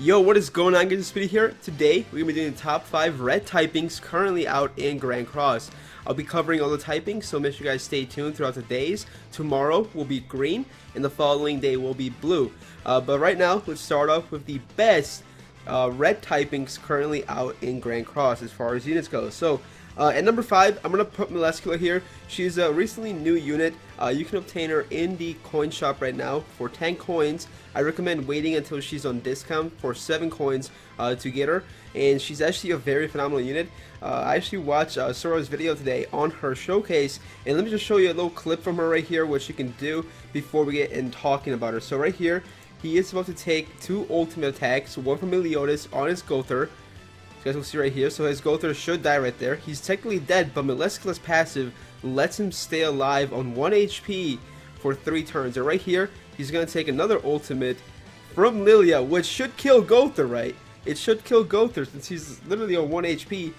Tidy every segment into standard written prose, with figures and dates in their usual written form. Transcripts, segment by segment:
Yo, what is going on, guys? Speedy here. Today, we're going to be doing the top 5 red typings currently out in Grand Cross. I'll be covering all the typings, so make sure you guys stay tuned throughout the days. Tomorrow will be green, and the following day will be blue. But right now, let's start off with the best red typings currently out in Grand Cross as far as units go. So, at number 5, I'm going to put Melascula here. She's a recently new unit. You can obtain her in the coin shop right now for 10 coins. I recommend waiting until she's on discount for 7 coins to get her. And she's actually a very phenomenal unit. I actually watched Sora's video today on her showcase. And let me just show you a little clip from her right here, what she can do before we get in talking about her. So right here, he is about to take 2 ultimate attacks, one from Meliodas on his Gowther. You guys will see right here. So his Gowther should die right there. He's technically dead, but Melascula's passive lets him stay alive on 1 HP for 3 turns. And right here, he's going to take another ultimate from Lilia, which should kill Gowther, right? It should kill Gowther since he's literally on 1 HP,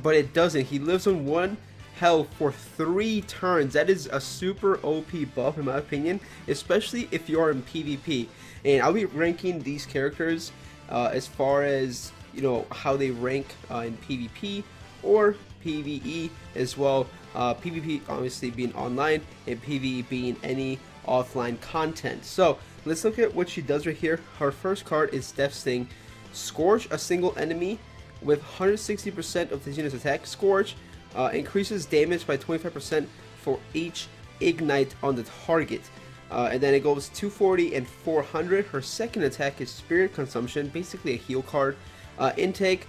but it doesn't. He lives on 1 health for 3 turns. That is a super OP buff in my opinion, especially if you are in PvP. And I'll be ranking these characters as far as, you know, how they rank in PvP or PvE as well. PvP obviously being online and PvE being any offline content. So let's look at what she does right here. Her first card is Death Sting. Scorch a single enemy with 160% of the unit's attack. Scorch increases damage by 25% for each ignite on the target. And then it goes 240 and 400. Her second attack is Spirit Consumption, basically a heal card. Intake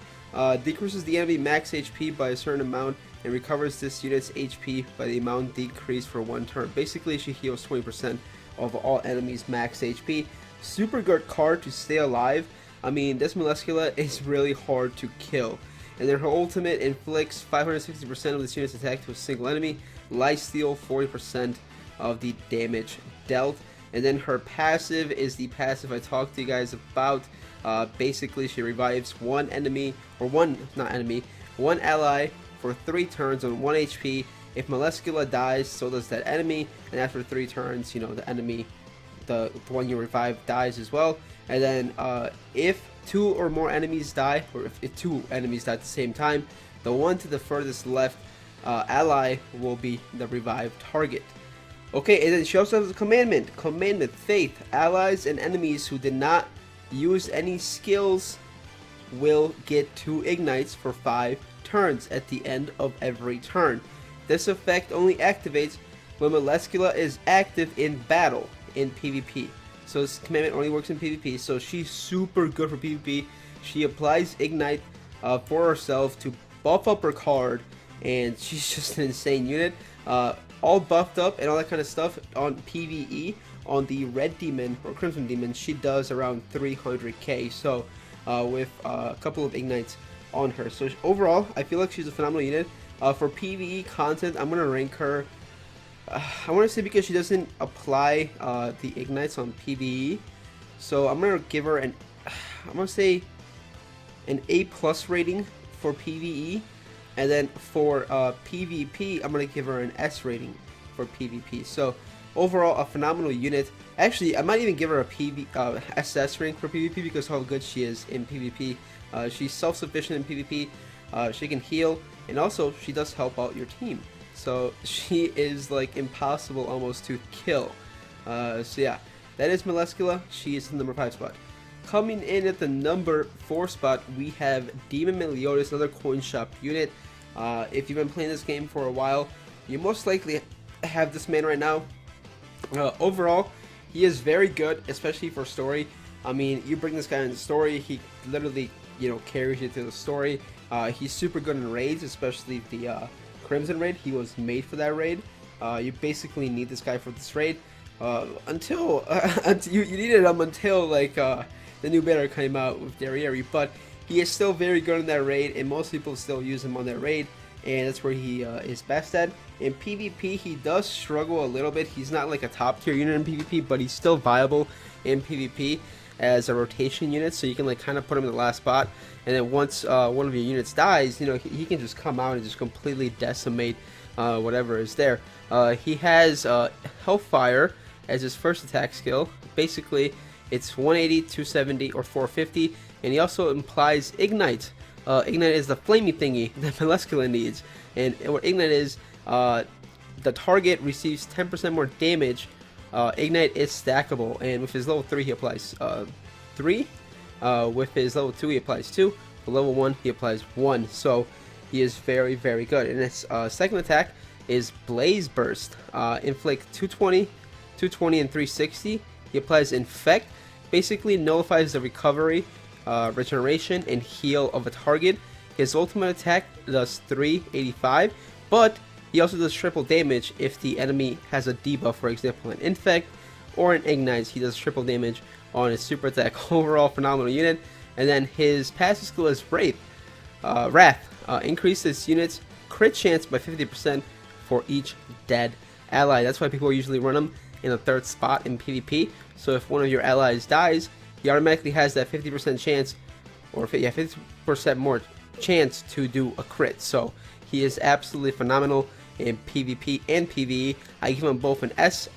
decreases the enemy max HP by a certain amount and recovers this unit's HP by the amount decreased for 1 turn. Basically, she heals 20% of all enemies' max HP. Super good card to stay alive. I mean, this Melascula is really hard to kill. And then her ultimate inflicts 560% of this unit's attack to a single enemy. Lifesteal 40% of the damage dealt. And then her passive is the passive I talked to you guys about. Basically, she revives one ally for 3 turns on 1 HP. If Melascula dies, so does that enemy. And after 3 turns, you know, the enemy, the one you revive, dies as well. And then if 2 or more enemies die, or if 2 enemies die at the same time, the one to the furthest left ally will be the revived target. Okay, and then she also has a commandment. Faith. Allies and enemies who did not use any skills will get 2 ignites for 5 turns at the end of every turn. This effect only activates when Melascula is active in battle in PvP. So this commandment only works in PvP, so she's super good for PvP. She applies ignite for herself to buff up her card, and she's just an insane unit. All buffed up and all that kind of stuff on PvE. On the Red Demon or Crimson Demon, she does around 300k. So with a couple of ignites on her. So overall, I feel like she's a phenomenal unit. For PvE content, I'm gonna rank her. I want to say because she doesn't apply the ignites on PvE, so I'm gonna give her an. I'm gonna say an A+ rating for PvE, and then for PvP, I'm gonna give her an S rating for PvP. So overall, a phenomenal unit. Actually, I might even give her a SS rank for PvP because of how good she is in PvP. She's self-sufficient in PvP. She can heal, and also she does help out your team. So she is like impossible almost to kill. So yeah, that is Melascula. She is the number 5 spot. Coming in at the number 4 spot, we have Demon Meliodas, another coin shop unit. If you've been playing this game for a while, you most likely have this man right now. Overall, he is very good, especially for story. I mean, you bring this guy in the story, he literally, you know, carries you through the story. He's super good in raids, especially the Crimson raid. He was made for that raid. You basically need this guy for this raid until you needed him until like the new beta came out with Derieri. But he is still very good in that raid, and most people still use him on that raid, and that's where he is best at. In PvP, he does struggle a little bit. He's not like a top tier unit in PvP, but he's still viable in PvP as a rotation unit, so you can like kind of put him in the last spot, and then once one of your units dies, you know, he can just come out and just completely decimate whatever is there. He has Hellfire as his first attack skill. Basically, It's 180, 270, or 450, and he also implies Ignite. Ignite is the flamey thingy that Melascula needs, and what Ignite is, the target receives 10% more damage. Ignite is stackable, and with his level 3 he applies 3. With his level 2 he applies 2. For level 1 he applies 1. So he is very, very good. And his second attack is Blaze Burst. Inflict 220, 220, and 360. He applies Infect. Basically nullifies the recovery, regeneration, and heal of a target. His ultimate attack does 385, but he also does triple damage if the enemy has a debuff, for example, an Infect or an Ignite. He does triple damage on his super attack. Overall, phenomenal unit. And then his passive skill is Wrath. Increases units' crit chance by 50% for each dead ally. That's why people usually run him in the 3rd spot in PvP. So if one of your allies dies, he automatically has that 50% chance, or 50% more chance to do a crit. So he is absolutely phenomenal in PvP and PvE. I give him both an S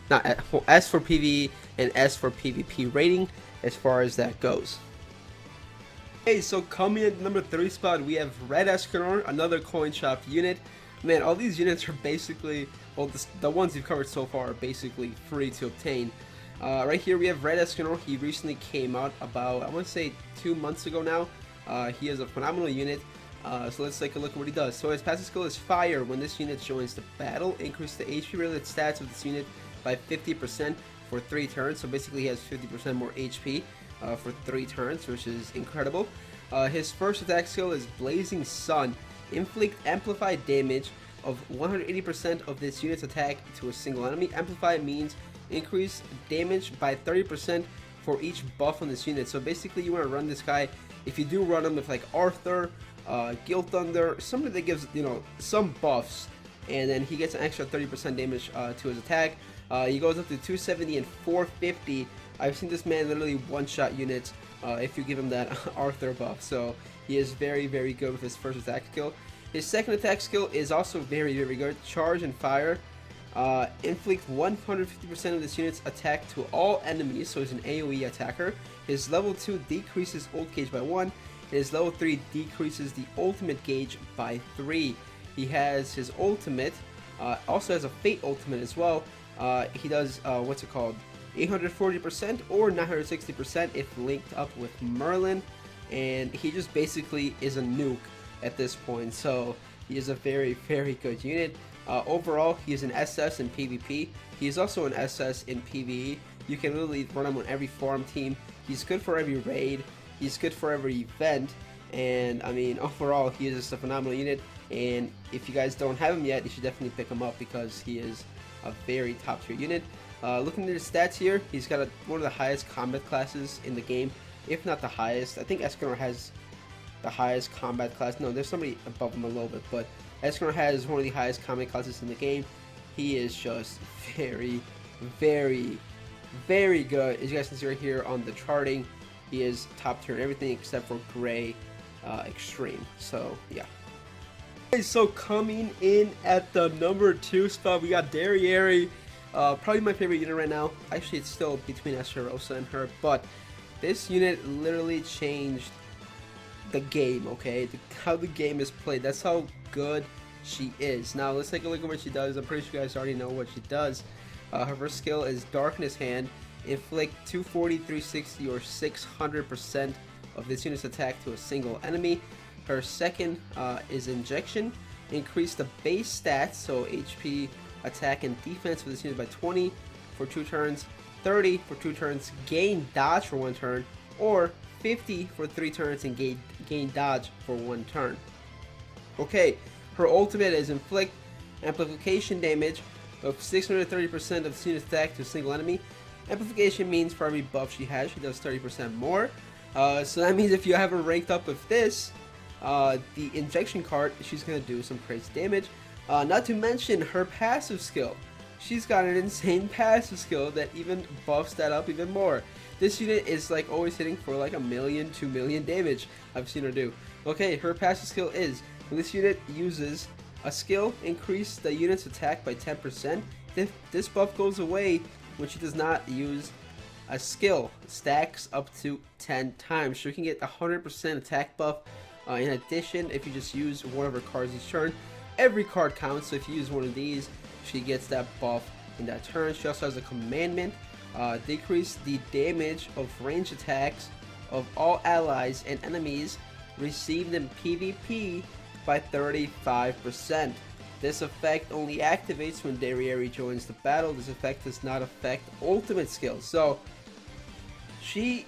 for PvE and S for PvP rating as far as that goes. Okay, so coming in number 3 spot, we have Red Escanor, another coin shop unit. Man, all these units are basically, well, the ones we've covered so far are basically free to obtain. Right here we have Red Escanor. He recently came out about, I want to say 2 months ago now. He is a phenomenal unit. So let's take a look at what he does. So his passive skill is Fire. When this unit joins the battle, increase the HP related stats of this unit by 50% for 3 turns. So basically he has 50% more HP for 3 turns, which is incredible. His first attack skill is Blazing Sun. Inflict amplified damage of 180% of this unit's attack to a single enemy. Amplify means increase damage by 30% for each buff on this unit. So basically you want to run this guy, if you do run him with like Arthur, Guild Thunder, somebody that gives, you know, some buffs, and then he gets an extra 30% damage to his attack. He goes up to 270 and 450. I've seen this man literally one-shot units if you give him that Arthur buff. So he is very, very good with his first attack skill. His second attack skill is also very, very good. Charge and Fire. Inflict 150% of this unit's attack to all enemies, so he's an AoE attacker. His level 2 decreases ult gauge by 1. His level 3 decreases the ultimate gauge by 3. He has his ultimate, also has a Fate ultimate as well. He does, what's it called? 840% or 960% if linked up with Merlin. And he just basically is a nuke at this point. So he is a very, very good unit. Overall, he is an SS in PvP. He is also an SS in PvE. You can literally run him on every farm team. He's good for every raid. He's good for every event. And I mean, overall, he is just a phenomenal unit. And if you guys don't have him yet, you should definitely pick him up because he is a very top tier unit. Looking at his stats here, he's got one of the highest combat classes in the game, if not the highest. I think Escanor has the highest combat class. No, there's somebody above him a little bit, but Escanor has one of the highest combat classes in the game. He is just very, very, very good. As you guys can see right here on the charting, he is top tier in everything except for Gray Extreme. So yeah. Okay, so coming in at the number 2 spot, we got Derieri. Probably my favorite unit right now. Actually, it's still between Esterosa and her, but this unit literally changed the game, okay? How the game is played. That's how good she is. Now, let's take a look at what she does. I'm pretty sure you guys already know what she does. Her first skill is Darkness Hand. Inflict 240, 360, or 600% of this unit's attack to a single enemy. Her second is Injection. Increase the base stats, so HP, attack, and defense for this unit by 20 for 2 turns, 30 for 2 turns, gain dodge for 1 turn, or 50 for 3 turns and gain dodge for 1 turn. Okay, her ultimate is Inflict amplification damage of 630% of this unit's attack to a single enemy. Amplification means for every buff she has, she does 30% more. So that means if you have her ranked up with this, the injection card, she's going to do some crazy damage. Not to mention her passive skill. She's got an insane passive skill that even buffs that up even more. This unit is like always hitting for like 1 million, 2 million damage I've seen her do. Okay, her passive skill is, when this unit uses a skill, increase the unit's attack by 10%. This buff goes away when she does not use a skill stacks up to 10 times. So you can get 100% attack buff. In addition, if you just use one of her cards each turn, every card counts. So if you use one of these, she gets that buff in that turn. She also has a commandment, decrease the damage of range attacks of all allies and enemies received in PvP by 35%. This effect only activates when Derieri joins the battle. This effect does not affect ultimate skills. So she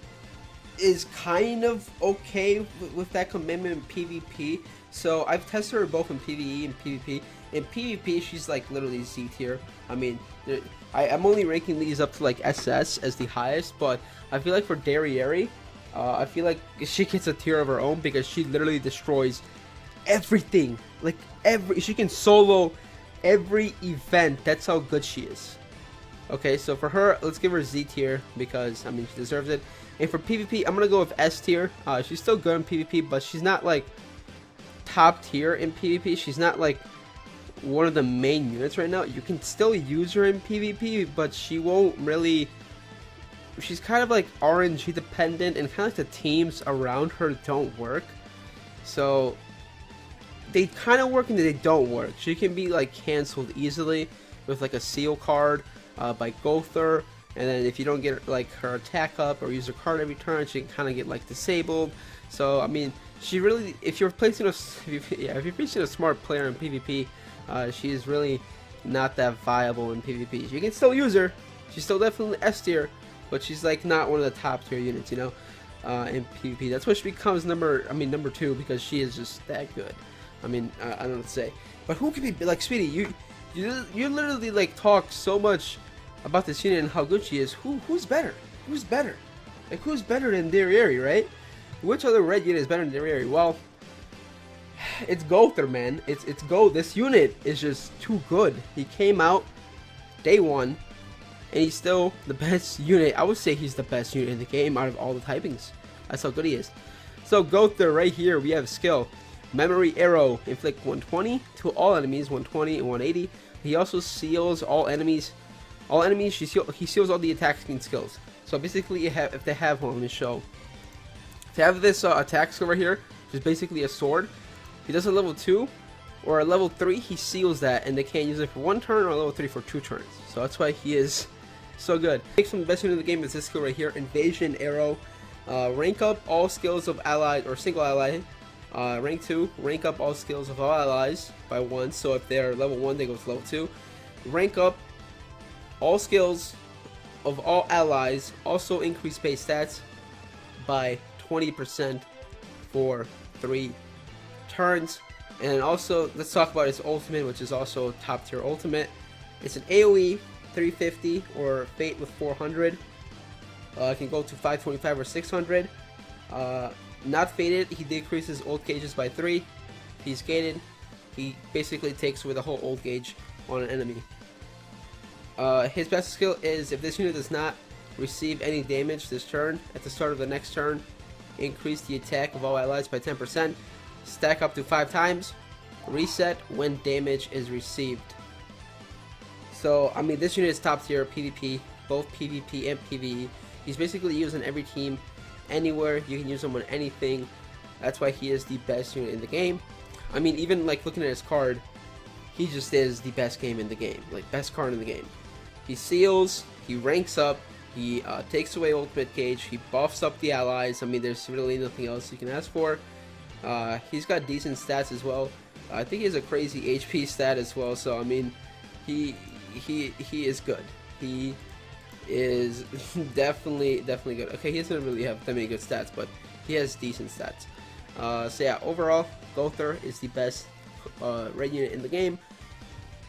is kind of okay with that commitment in PvP. So I've tested her both in PvE and PvP. In PvP, she's like literally Z tier. I mean, I'm only ranking these up to like SS as the highest, but I feel like for Derieri, I feel like she gets a tier of her own because she literally destroys everything. Like she can solo every event. That's how good she is. Okay, so for her, let's give her Z tier because I mean she deserves it. And for PvP, I'm gonna go with S tier. She's still good in PvP, but she's not like top tier in PvP. She's not like one of the main units right now. You can still use her in PvP, but she won't really. She's kind of like RNG dependent, and kind of like the teams around her don't work. So they kind of work and they don't work. She can be like canceled easily with like a seal card by Gowther, and then if you don't get like her attack up or use her card every turn, she can kind of get like disabled. So I mean, she really, if you're placing if you're facing a smart player in PvP, she is really not that viable in PvP. You can still use her. She's still definitely S tier, but she's like not one of the top tier units, you know, in PvP. That's why she becomes number 2 because she is just that good. I mean, I don't know what to say. But who can be like Speedy? You literally like talk so much about this unit and how good she is. Who's better? Who's better? Like who's better than Derieri, right? Which other red unit is better than Derieri? Well, it's Gowther, man. It's Go. This unit is just too good. He came out day 1, and he's still the best unit. I would say he's the best unit in the game out of all the typings. That's how good he is. So Gowther right here, we have skill. Memory Arrow, inflict 120 to all enemies, 120 and 180. He also seals all enemies. He seals all the attacking skills. So basically, if they have one, let me show. If they have this attack skill right here, which is basically a sword, he does a level 2 or a level 3, he seals that, and they can't use it for 1 turn, or a level 3 for 2 turns. So that's why he is so good. Makes him the best unit in the game is this skill right here, Invasion Arrow. Rank up all skills of allies or single ally. Rank 2, rank up all skills of all allies by 1. So if they're level 1, they go to level 2. Rank up all skills of all allies. Also increase base stats by 20% for 3 turns. And also, let's talk about his ultimate, which is also top tier ultimate. It's an AoE 350 or Fate with 400. It can go to 525 or 600. Not fated, he decreases ult gauges by 3. He's gated, he basically takes away the whole ult gauge on an enemy. His best skill is if this unit does not receive any damage this turn, at the start of the next turn, increase the attack of all allies by 10%, stack up to 5 times, reset when damage is received. So, I mean, this unit is top tier PvP, both PvP and PvE. He's basically used on every team. Anywhere you can use him on anything. That's why he is the best unit in the game. I mean, even like looking at his card, he just is the best game in the game, like best card in the game. He seals, he ranks up, he takes away ultimate gauge, he buffs up the allies. I mean, there's really nothing else you can ask for. He's got decent stats as well. I think he has a crazy HP stat as well. So I mean, he is good. He is definitely good. Okay, he doesn't really have that many good stats, but he has decent stats. So yeah, overall, Gowther is the best red unit in the game.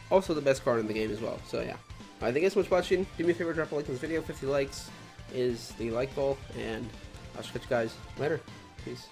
Also the best card in the game as well. So yeah, thank you guys so much for watching. Do me a favor, drop a like on this video. 50 likes is the like goal, and I'll catch you guys later. Peace.